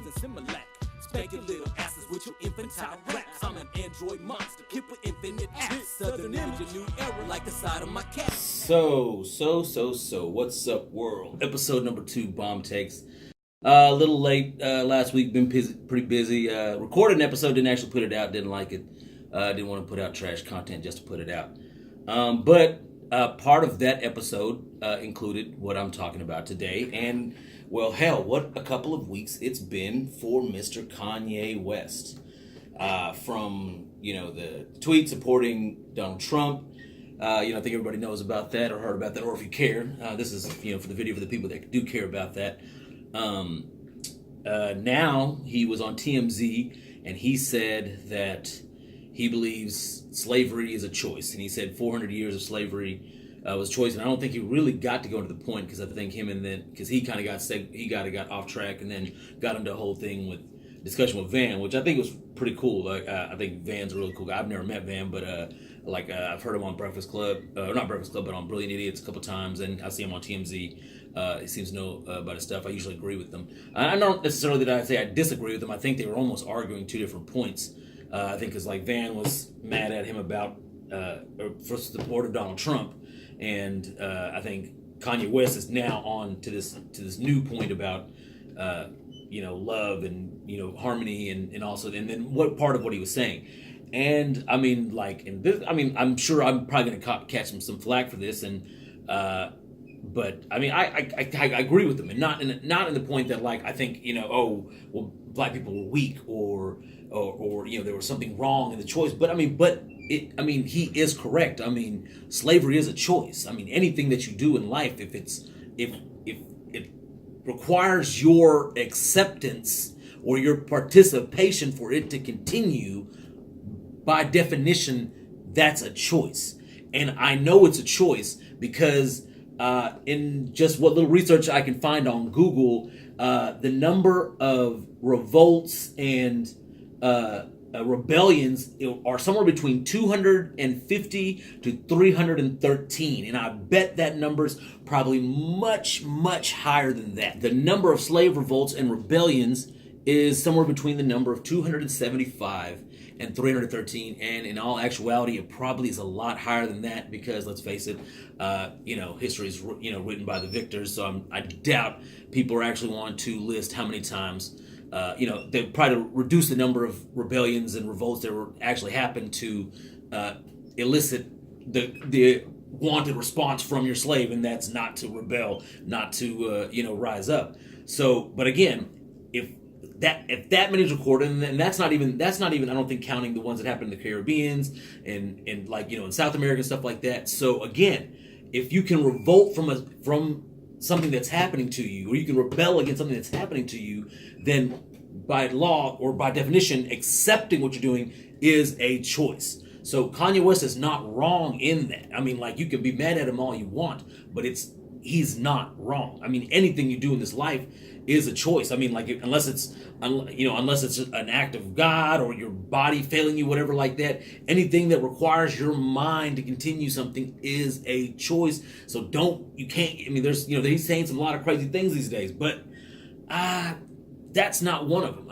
Similac. Spank your little asses with your infantile raps. I'm an android monster, kid with infinite acts. Southern image, a new era like the side of my cat. So, what's up, world? Episode number 2, Bomb Takes. A little late last week, been pretty busy. Recorded an episode, didn't actually put it out, didn't like it. Didn't want to put out trash content just to put it out. But part of that episode included what I'm talking about today. And, well, hell, what a couple of weeks it's been for Mr. Kanye West. From, the tweet supporting Donald Trump. I think everybody knows about that or heard about that, or if you care. This is, for the video for the people that do care about that. Now he was on TMZ and he said that he believes slavery is a choice, and he said 400 years of slavery was a choice. And I don't think he really got to go into the point, because I think because he kind of got off track and then got into a whole thing with discussion with Van, which I think was pretty cool. Like I think Van's a really cool guy. I've never met Van, but I've heard him on Breakfast Club, not Breakfast Club, but on Brilliant Idiots a couple times, and I see him on TMZ. He seems to know about his stuff. I usually agree with them. I don't necessarily that I say I disagree with them. I think they were almost arguing two different points. I think because Van was mad at him about for support of Donald Trump, and I think Kanye West is now on to this new point about love and harmony and also and then what part of what he was saying. And I'm sure I'm probably gonna catch some flack for this, and but I agree with them, and not in the point that I think black people were weak or there was something wrong in the choice, but he is correct. Slavery is a choice. Anything that you do in life, if it requires your acceptance or your participation for it to continue, by definition, that's a choice. And I know it's a choice because in just what little research I can find on Google, the number of revolts and rebellions are somewhere between 250 to 313. And I bet that number's probably much, much higher than that. The number of slave revolts and rebellions is somewhere between the number of 275 and 313, and in all actuality, it probably is a lot higher than that, because let's face it, history is written by the victors. So I doubt people are actually want to list how many times. They probably reduce the number of rebellions and revolts that actually happened to elicit the wanted response from your slave, and that's not to rebel, not to rise up. So, but again, if that many is recorded, and that's not even I don't think counting the ones that happened in the Caribbeans and in South America and stuff like that. So again, if you can revolt from something that's happening to you, or you can rebel against something that's happening to you, then by law or by definition, accepting what you're doing is a choice. So Kanye West is not wrong in that. You can be mad at him all you want, but he's not wrong. Anything you do in this life is a choice. Unless it's an act of God or your body failing you, whatever like that, anything that requires your mind to continue something is a choice. So you can't, there's, he's saying a lot of crazy things these days, but that's not one of them.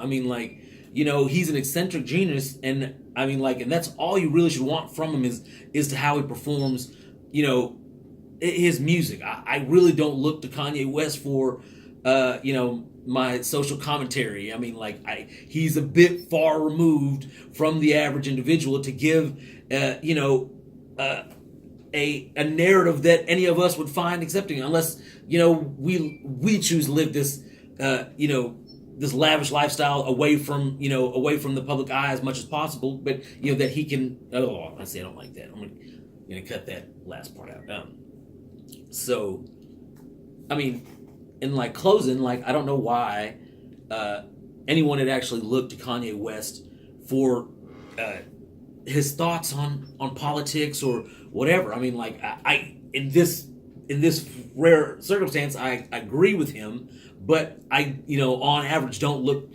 He's an eccentric genius, and and that's all you really should want from him is to how he performs, his music. I really don't look to Kanye West for my social commentary. He's a bit far removed from the average individual to give a narrative that any of us would find accepting, unless we choose to live this this lavish lifestyle away from the public eye as much as possible. But that he can. Oh, I don't like that. I'm gonna cut that last part out. So, in closing, I don't know why anyone had actually looked to Kanye West for his thoughts on politics or whatever. I in this rare circumstance, I agree with him, but I on average don't look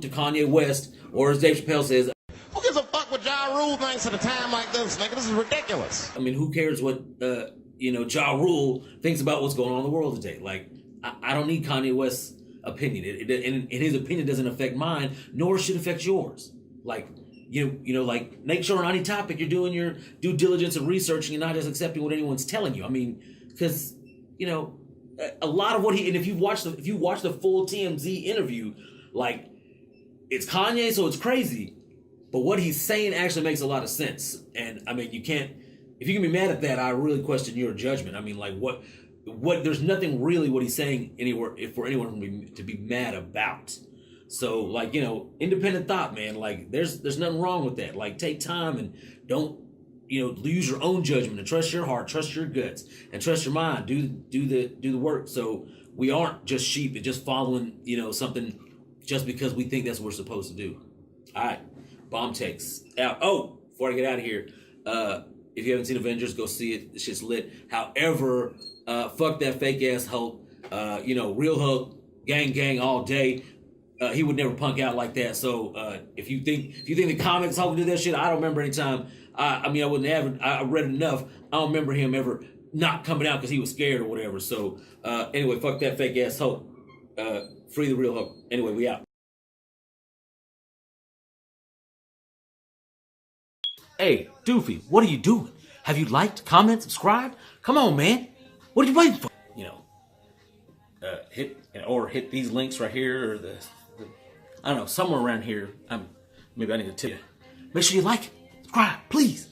to Kanye West, or as Dave Chappelle says, who gives a fuck what Ja Rule thinks at a time like this, nigga? This is ridiculous. Who cares what Ja Rule thinks about what's going on in the world today? I don't need Kanye West's opinion. And his opinion doesn't affect mine, nor should it affect yours. Like, like make sure on any topic you're doing your due diligence and researching and not just accepting what anyone's telling you. I mean, because a lot of what and if you watch the full TMZ interview, like, it's Kanye, so it's crazy, but what he's saying actually makes a lot of sense. And I mean, if you can be mad at that, I really question your judgment. I mean, like, what there's nothing really what he's saying anywhere for anyone to be mad about. So, like, independent thought, man. Like, there's nothing wrong with that. Like, take time and don't, use your own judgment and trust your heart, trust your guts, and trust your mind. Do the work. So we aren't just sheep and just following, something just because we think that's what we're supposed to do. All right, bomb takes out. Oh, before I get out of here, if you haven't seen Avengers, go see it. The shit's lit. However, fuck that fake ass Hulk. Real Hulk, gang all day. He would never punk out like that. So if you think the comics Hulk did that shit, I don't remember any time. I read enough. I don't remember him ever not coming out because he was scared or whatever. So anyway, fuck that fake ass Hulk. Free the real Hulk. Anyway, we out. Hey, Doofy, what are you doing? Have you liked, comment, subscribed? Come on, man. What are you waiting for? Hit these links right here, or I don't know, somewhere around here. Maybe I need to tell you. Make sure you like, subscribe, please.